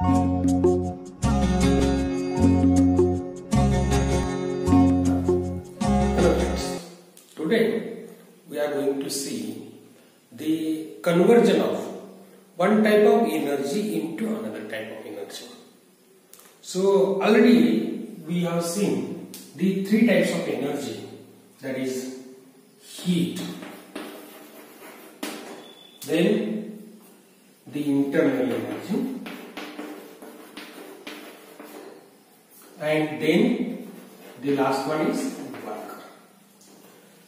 Hello friends, today we are going to see the conversion of one type of energy into another type of energy. So already we have seen the three types of energy, that is heat, then the internal energy, and then the last one is work.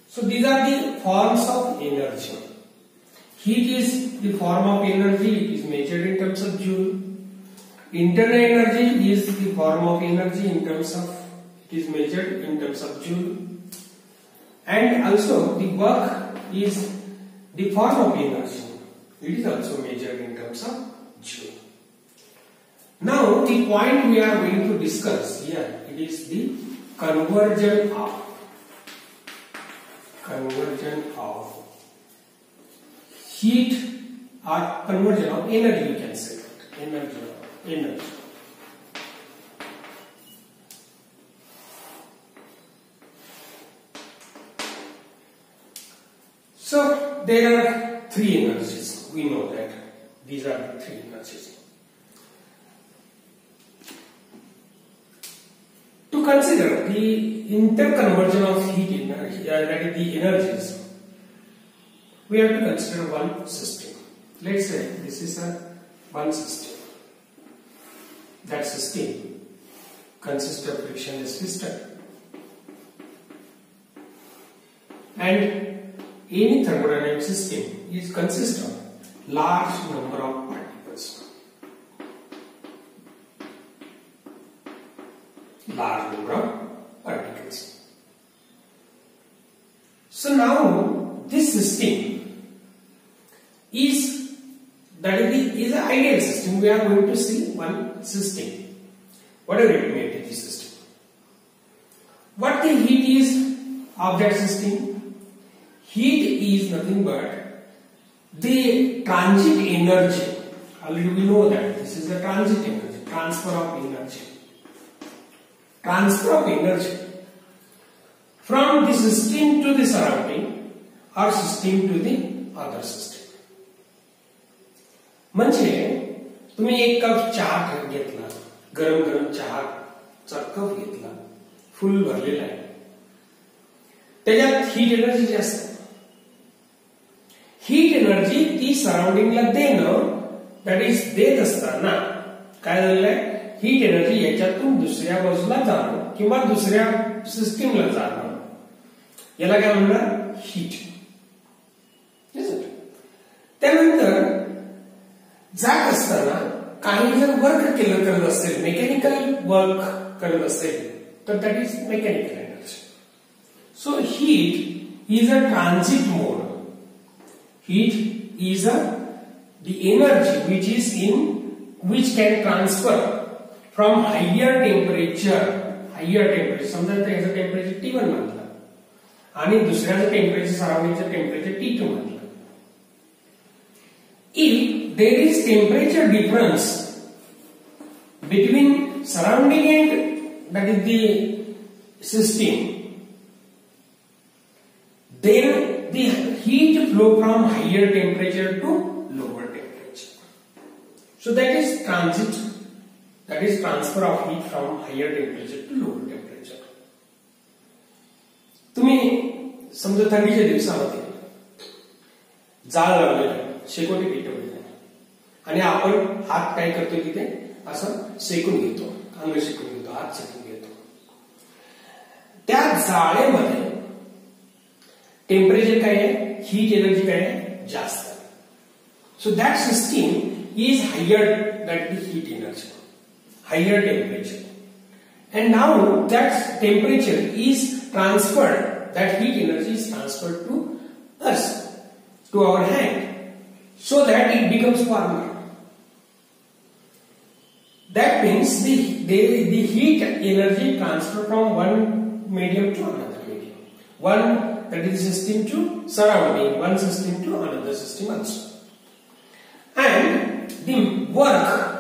So these are the forms of energy. Heat is the form of energy, it is measured in terms of joule. Internal energy is the form of energy in terms of, it is measured in terms of joule. And also the work is the form of energy, it is also measured in terms of joule. Now the point we are going to discuss here, it is the conversion of heat or conversion of energy, you can say that, energy. So there are three energies, we know that these are the three energies. To consider the interconversion of heat energy, that is the energies, we have to consider one system. Let's say this is one system. That system consists of frictionless piston, and any thermodynamic system consists of large number of particles. So now this system is an ideal system. We are going to see one system. Whatever it may be, the system. What the heat is of that system? Heat is nothing but the transit energy. Already we know that this is the transit energy, transfer of energy. Transfer of energy from the system to the surrounding or system to the other system. म्हणजे तुम्ही एक cup चहा घेतला, गरम गरम चहाचा cup घेतला, full भरलेला आहे, त्याच्यात हीट एनर्जी जास्त. हीट एनर्जी ती सराउंडिंगला देणं, दॅट इज देत असताना काय झालंय, हीट एनर्जी याच्यातून दुसऱ्या बाजूला जाणं किंवा दुसऱ्या सिस्टीमला जाणं, याला काय म्हणणार, हीट. त्यानंतर जात असताना काही जर वर्क करत असेल, मेकॅनिकल वर्क करत असेल, तर that is mechanical energy. So heat is a transit mode. Heat is the energy which can transfer from higher temperature, समजा त्याचं टेम्परेचर T1 म्हटलं आणि दुसऱ्याचं टेम्परेचर, सराउंडिंगचं टेम्परेचर T2 म्हटलं. If there is temperature difference between surrounding and that is the system, then the heat flow from higher temperature to lower temperature. So that is transit, that is transfer of heat from higher temperature to lower temperature. तुम्ही समजा थंडीच्या दिवसामध्ये जाळ लावलेला, शेकोटी पेटवलेला आणि आपण हात काय करतो, तिथे असं शेकून घेतो, अंग शेकून घेतो, हात शेकून घेतो. त्या जाळेमध्ये टेम्परेचर काय आहे, हीट एनर्जी काय आहे, जास्त. So that system is higher that the heat energy, higher temperature. And now that temperature is transferred, that heat energy is transferred to us, to our hand, so that it becomes warmer. That means the heat energy transfer from one medium to another medium. One, that is system to surrounding, one system to another system also. And the work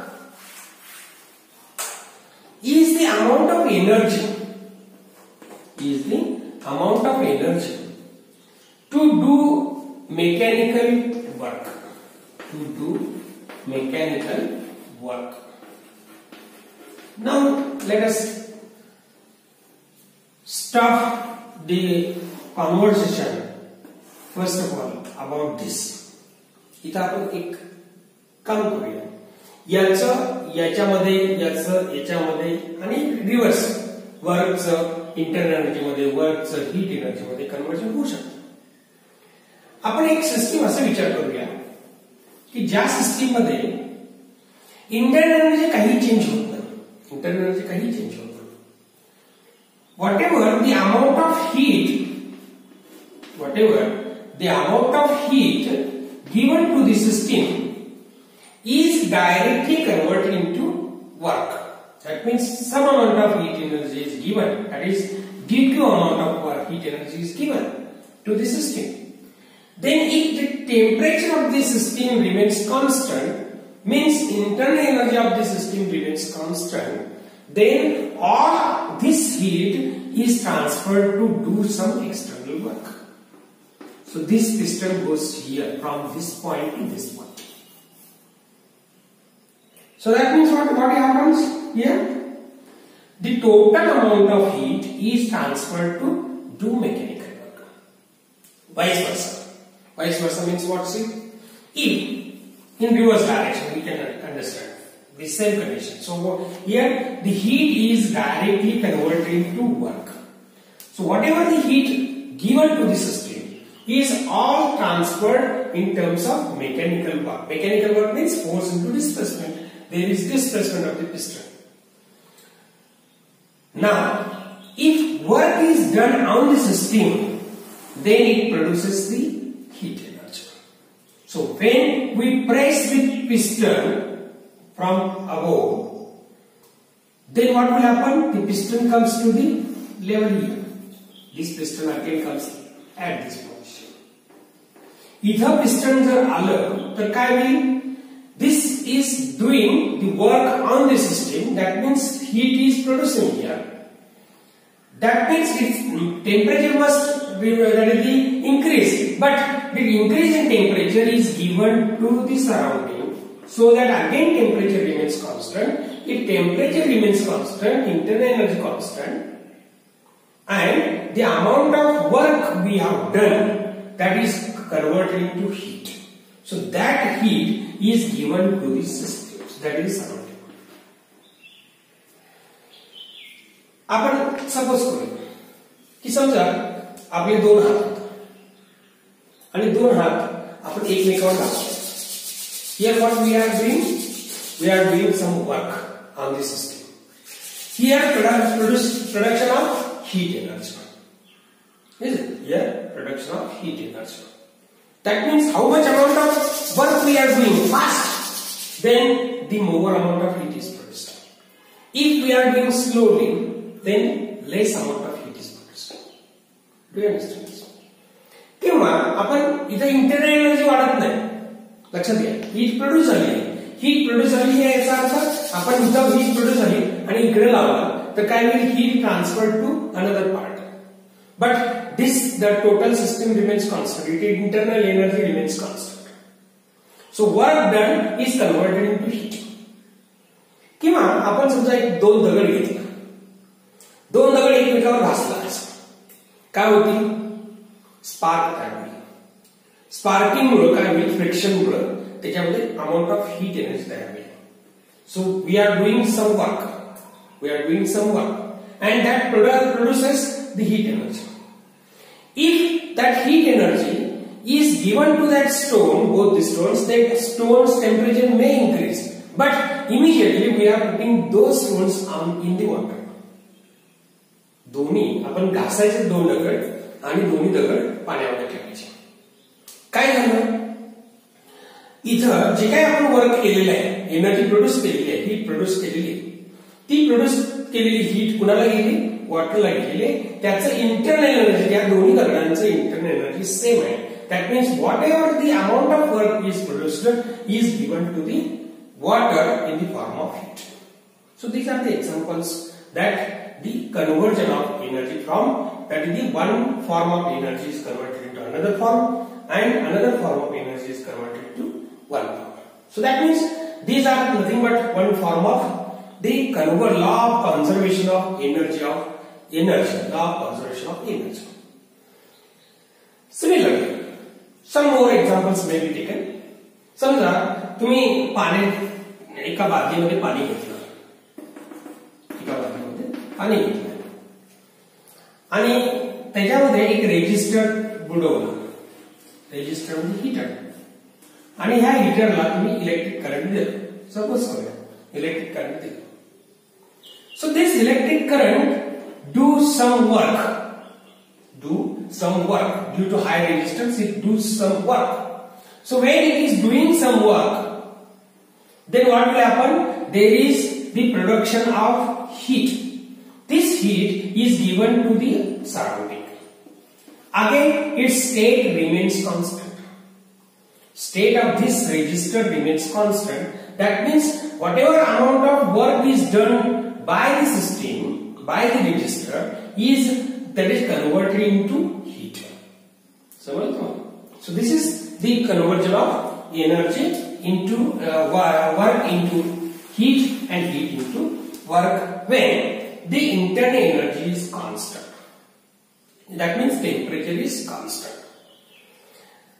energy is the amount of energy to do mechanical work. To do mechanical work. Now let us start the conversation first of all about this. इथं आपण एक काम करूया. याच्यामध्ये आणि reverse वर्कचं internal energy मध्ये वर्कचं heat energy मध्ये conversion होऊ शकतं. आपण एक सिस्टीम असा विचार करूया की ज्या सिस्टीम मध्ये इंटरनल एनर्जी काही चेंज होत नाही. इंटरनल एनर्जी काही चेंज होत नाही. whatever the amount of heat given to the system is directly converted into work. That means some amount of heat energy is given, that is due amount of heat energy is given to the system. Then if the temperature of the system remains constant, means internal energy of the system remains constant, then all this heat is transferred to do some external work. So this piston goes here from this point to this point. So that means what happens here? The total amount of heat is transferred to do mechanical work. Vice versa. Vice versa means what? See, if in reverse direction we can understand the same condition. So here the heat is directly converted into work. So whatever the heat given to the system is all transferred in terms of mechanical work. Mechanical work means force into displacement. There is displacement of the piston. Now, if work is done on the system, then it produces the heat energy. So when we press the piston from above, then what will happen? The piston comes to the level here. This piston again comes at this position. इथं piston जर आलं तर काय होईल? This is doing the work on the system. That means heat is producing here. That means its temperature must be increased. But the increase in temperature is given to the surrounding, so that again temperature remains constant. If temperature remains constant, internal energy constant, and the amount of work we have done, that is converted into heat. So that heat is given to the systems, that is surrounding. आपण suppose करू की समजा आपले दोन हात आणि दोन हात आपण एकमेकावर लावतो. Here what we are doing? We are doing some work on the system. Here production of heat energy. Is it? Here production of heat energy. That means how much amount of work we are doing fast, then the more amount of heat is produced. If we are doing slowly, then less amount of heat is produced. Do you understand this? किंवा आपण इथे internal energy वाढत नाही. लक्षात घ्या, heat produce झाली आहे. Heat produce झाली आहे याचा अर्थ आपण इथं हीट प्रोड्यूस झाली आणि इकडे लावला तर काय होईल? Heat transferred to another part. But the total system remains constant. Internal energy remains constant. So work done is converted into heat. किंवा आपण समजा एक दोन दगड घेतला. दोन दगड एकमेकावर घासला काय होती? स्पार्क तयार होईल. स्पार्किंग मुळे काय होईल? फ्रिक्शन मुळे त्याच्यामध्ये अमाउंट ऑफ हीट एनर्जी तयार होईल. So we are doing some work. And that produces the heat energy. If that heat energy is given to that stone, both the stones, that stone's temperature may increase. But immediately we are putting those stones in the water. दोन्ही आपण घासायचे दोन दगड आणि दोन्ही दगड पाण्यामध्ये ठेवायचे. काय झालं? इथं जे काही आपण वर्क केलेलं आहे, एनर्जी प्रोड्यूस केलेली आहे, हीट प्रोड्यूस केलेली आहे, ती प्रोड्यूस केलेली हीट कुणाला गेली? वॉटरला गेलेली. त्याचं इंटरनल एनर्जी, या दोन्ही दगडांचं इंटरनल एनर्जी सेम आहे. That means whatever the amount of work is produced is given to the water in the form of heat. So these are the examples that the conversion of energy from, that is the one form of energy is converted into another form and another form of energy is converted to one form. So that means these are nothing but one form of the law of conservation of energy, law of conservation of energy. Similarly, some more examples may be taken. समजा तुम्ही एका बादलीमध्ये पाणी घेतलं, पाणी घेतलं आणि त्याच्यामध्ये एक रेजिस्टर बुडवलं. रेजिस्टर म्हणजे हीटर, आणि ह्या हीटरला तुम्ही इलेक्ट्रिक करंट दिलं. सपोज करूया इलेक्ट्रिक करंट दिलं. So this electric current do some work due to high resistance. It does some work. So when it is doing some work, then what will happen? There is the production of heat. This heat is given to the surrounding. Again, its state remains constant. State of this resistor remains constant. That means whatever amount of work is done by the system, by the resistor, that is converted into heat. So this is the conversion of energy into work into heat and heat into work when the internal energy is constant. That means temperature is constant.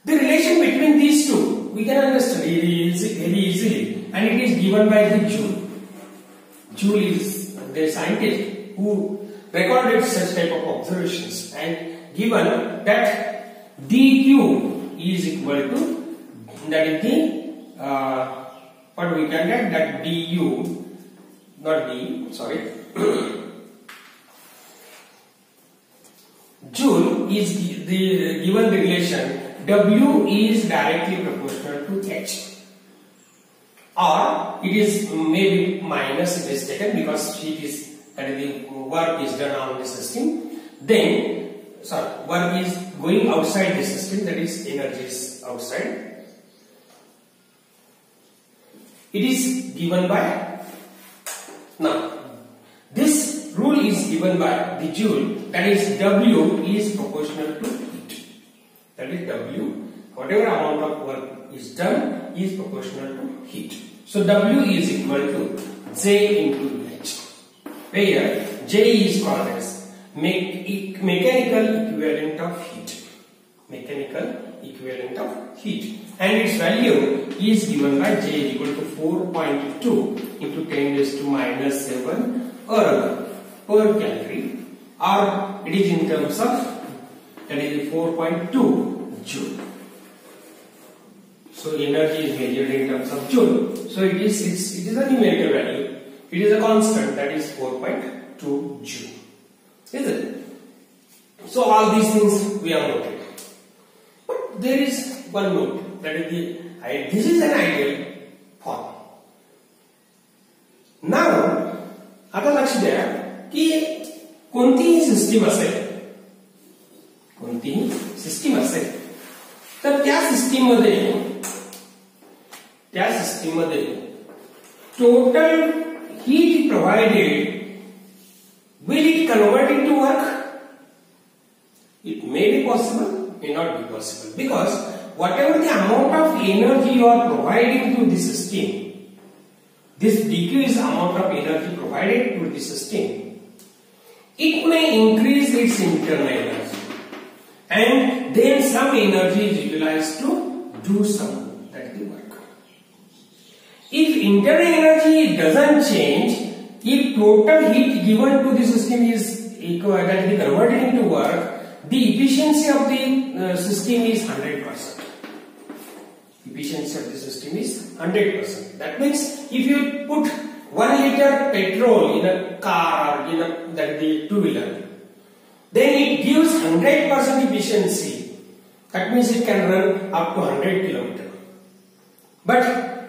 The relation between these two we can understand very easily, and it is given by the Joule. Joule is the scientist who recorded such type of observations and given that dq is equal to, that is the what we can get, that du, not d, sorry, Joule is given the relation W is directly proportional to H, or it is maybe minus, it is taken because heat is, that is the work is done on the system, then work is going outside the system, that is energy is outside. It is given by, now this rule is given by the Joule, that is W is proportional to heat. That is W, whatever amount of work is done is proportional to heat. So W is equal to J into H, where J is called as mechanical equivalent of heat. Mechanical equivalent of heat, and its value is given by J is equal to 4.2 into 10 raised to minus 7 erg per calorie, or it is in terms of, that is 4.2 Joule. So energy is measured in terms of Joule. So it is a numerical value. It is a constant, that is 4.2 Joule. Is it? So all these things we have noted. But there is one note, that is this is an ideal form. Now, आता लक्ष द्या की कोणतीही system असेल, तर त्या system मध्ये total heat provided, will it convert into work? It may be possible, may not be possible, because whatever the amount of energy you are providing to the system, this dq is amount of energy provided to the system, it may increase its internal energy, and then some energy is utilized to do some, that is the work. If internal energy doesn't change, if total heat given to the system is equal, that is converted into work, the efficiency of the system is 100%. Efficiency of the system is 100%. That means if you put 1 liter petrol in a car or in that the two-wheeler, then it gives 100% efficiency. That means it can run up to 100 km. But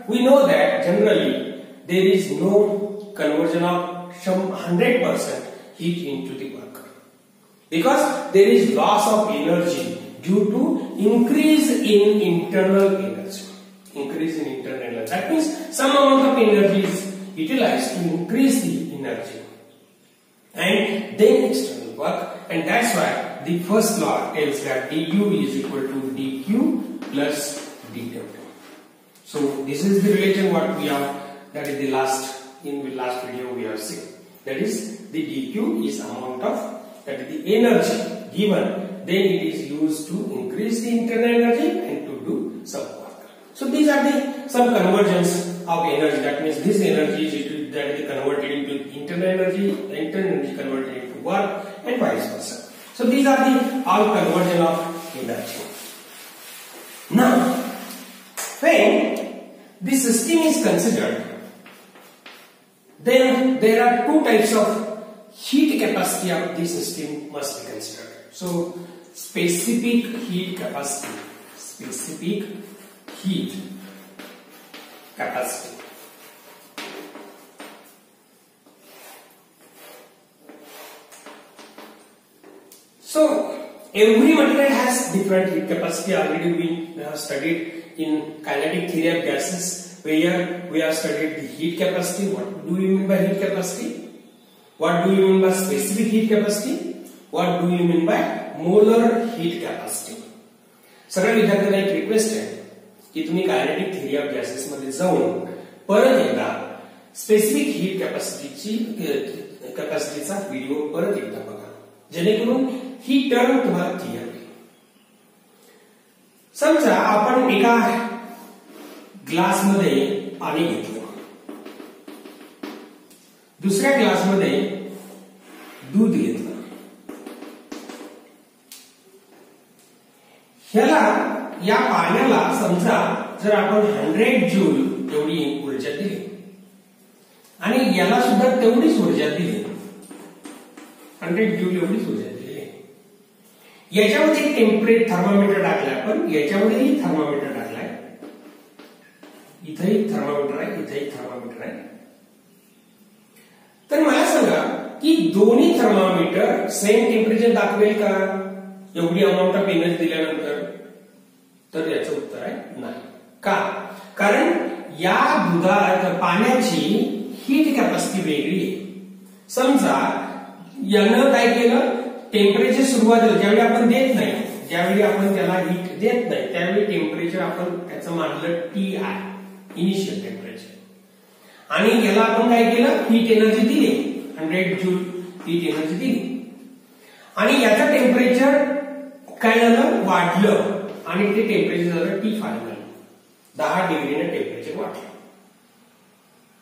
we know that generally there is no conversion of some 100% heat into the work, because there is loss of energy due to increase in internal energy. That means some amount of energy is utilized to increase the energy. and then external work, and that's why the first law tells that du is equal to dq plus dw. So this is the relation what we have, that is the last video we have seen, that is the dq is amount of, that is the energy given, then it is used to increase the internal energy and to do some work. So these are the some conversions of energy, that means this energy is that is converted into internal energy, the internal energy converted into work, and vice versa. So these are the all conversion of energy. Now, when this system is considered, then there are two types of heat capacity of this system must be considered. So specific heat capacity, specific heat capacity. So every material has different heat capacity. Already we have studied in kinetic theory of gases, where we have studied the heat capacity. What do you mean by heat capacity? What do you mean by specific heat capacity? What do you mean by molar heat capacity? सगळ्या विद्यार्थ्यांना एक request आहे की तुम्ही kinetic theory of gases मध्ये जाऊन परत एकदा स्पेसिफिक हीट कॅपॅसिटीचा व्हिडिओ परत एकदा बघा, जेणेकरून ही टर्म तुम्हाला क्लिअर होईल. समजा आपण एका ग्लास मध्ये पाणी घेतलं, दुसऱ्या ग्लास मध्ये दूध घेतलं, ह्याला या पाण्याला समजा जर आपण 100 जूल एवढी ऊर्जा दिली आणि याला सुद्धा तेवढीच ऊर्जा दिली, 100 जूल एवढीच ऊर्जा दिली, याच्यामध्ये टेम्परेचर थर्मामीटर टाकलाय, आपण याच्यामध्येही थर्मामीटर टाकलाय, इथेही थर्मामीटर आहे, इथेही थर्मामीटर आहे. तर मला सांगा की दोन्ही थर्मामीटर सेम टेम्परेचर दाखवेल का एवढी अमाउंट ऑफ एनर्जी दिल्यानंतर? तर याचं उत्तर आहे नाही. का? कारण या पाण्याची हीट कॅपॅसिटी वेगळी आहे. समजा यानं काय केलं, टेम्परेचर सुरुवातीला ज्यावेळी आपण देत नाही, ज्यावेळी आपण त्याला हीट देत नाही, त्यावेळी टेम्परेचर आपण त्याचं मानलं टी आहे, इनिशियल टेम्परेचर, आणि याला आपण काय केलं, हीट एनर्जी दिली, 100 जूल हीट एनर्जी दिली, आणि याचं टेम्परेचर काय झालं, वाढलं, आणि ते टेम्परेचर झालं टी फायनल, 10 डिग्रीने टेम्परेचर वाढलं.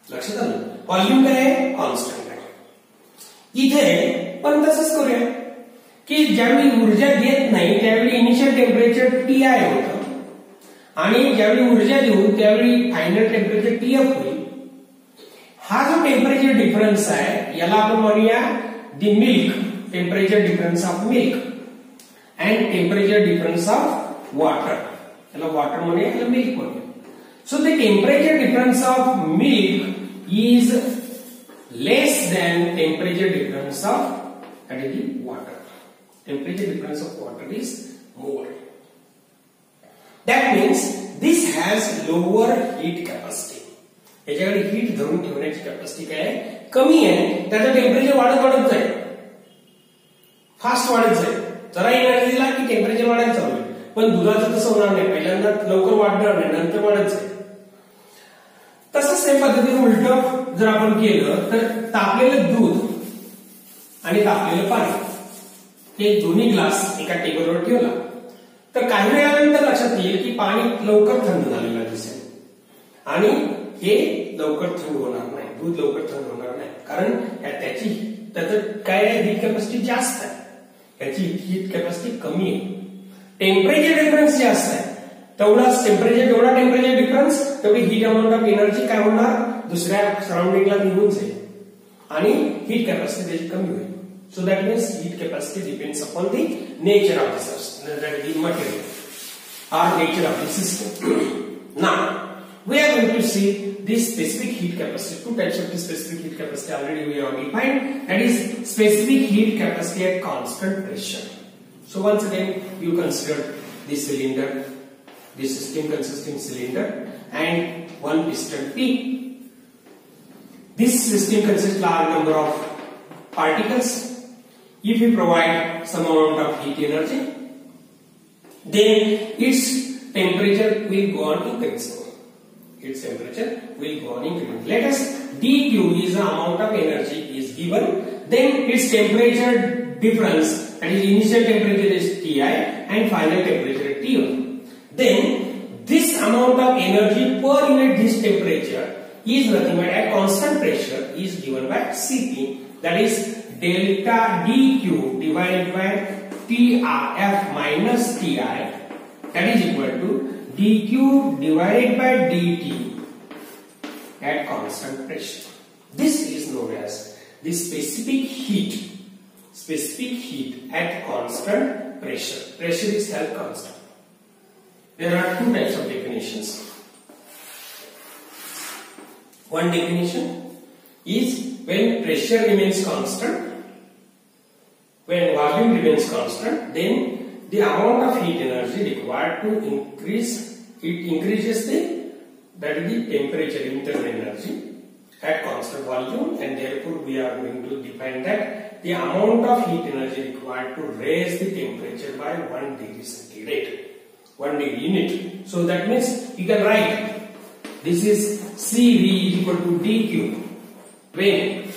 लक्षात आलं? व्हॉल्यूम काय आहे, कॉन्स्टंट आहे. इथे पण तसंच करूया की ज्यावेळी ऊर्जा देत नाही त्यावेळी इनिशियल टेम्परेचर टी आय होतं, आणि ज्यावेळी ऊर्जा देऊ त्यावेळी फायनल टेम्परेचर टी एफ होईल. हा जो टेम्परेचर डिफरन्स आहे याला आपण म्हणूया the milk, temperature difference of milk, and temperature difference of water, याला water म्हणूया, याला milk म्हणूया. So the temperature difference of milk is less than temperature difference of, that is the water. Temperature difference of water is more. That means this has lower heat capacity. याच्याकडे heat धरून ठेवण्याची capacity काय आहे, कमी आहे. त्याचं temperature वाढत जाईल, फास्ट वाढत जाईल. जरा एनर्जी दिला की टेम्परेचर वाढायला चालू आहे. पण दुधाचं तसं होणार नाही, पहिल्यांदा लवकर वाढणार नाही, नंतर वाढत जाईल. तसंच सेम पद्धतीने उलट जर आपण केलं तर तापलेलं दूध आणि तापलेलं पाणी हे दोन्ही ग्लास एका टेबलवर ठेवला तर काही वेळानंतर लक्षात येईल की पाणी लवकर थंड झालेलं दिसेल, आणि हे लवकर थंड होणार नाही, दूध लवकर थंड होणार नाही, कारण त्याचं काय आहे, हीट कॅपॅसिटी जास्त आहे, याची हीट कॅपॅसिटी कमी आहे. टेम्परेचर डिफरन्स जास्त आहे, तेवढाच टेम्परेचर, जेवढा टेम्परेचर डिफरन्स तेवढी हीट अमाऊंट ऑफ एनर्जी काय होणार, दुसऱ्या सराउंडिंगला निघून जाईल, आणि हीट कॅपॅसिटी त्याची कमी होईल. So that means heat capacity depends upon the nature of the system, that is material or nature of the system. Now we are going to see this specific heat capacity. Two types of the specific heat capacity already we have defined, that is specific heat capacity at constant pressure. So once again you consider this cylinder, this system consisting cylinder and one piston P. This system consists large number of particles. If we provide some amount of heat energy, then its temperature will go on increasing. Its temperature will go on increasing. Let us dQ is the amount of energy is given. Then its temperature difference, that is initial temperature is Ti and final temperature is T1. Then this amount of energy per unit this temperature is nothing but at constant pressure is given by Cp, that is delta dQ divided by Trf minus Ti, that is equal to dQ divided by dt at constant pressure. This is known as the specific heat at constant pressure. Pressure is held constant. There are two types of definitions. One definition is when pressure remains constant, when volume remains constant, then the amount of heat energy required to increase, it increases that is the temperature, internal energy at constant volume, and therefore we are going to define that the amount of heat energy required to raise the temperature by 1 degree centigrade, 1 degree unit. So that means you can write this is Cv is equal to dQ. When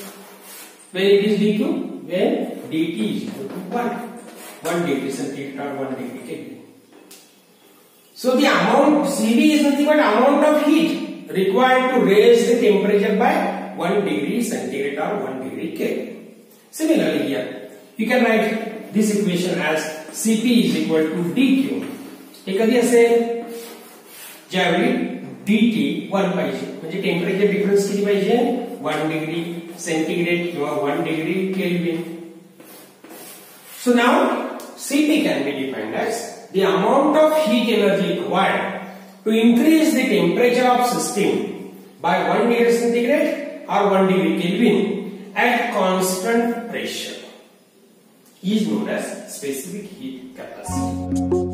it is dQ? When dt is equal to 1 degree centigrade or 1 degree Kelvin. So the amount Cv is nothing but amount of heat required to raise the temperature by 1 degree centigrade or 1 degree Kelvin. Similarly here, you can write this equation as Cp is equal to dQ. हे कधी असेल ज्यावेळी dt 1 पाहिजे, म्हणजे temperature difference किती पाहिजे 1 degree centigrade किंवा 1 degree kelvin. So now Cp can be defined as the amount of heat energy required to increase the temperature of system by 1 degree centigrade or 1 degree Kelvin at constant pressure is known as specific heat capacity.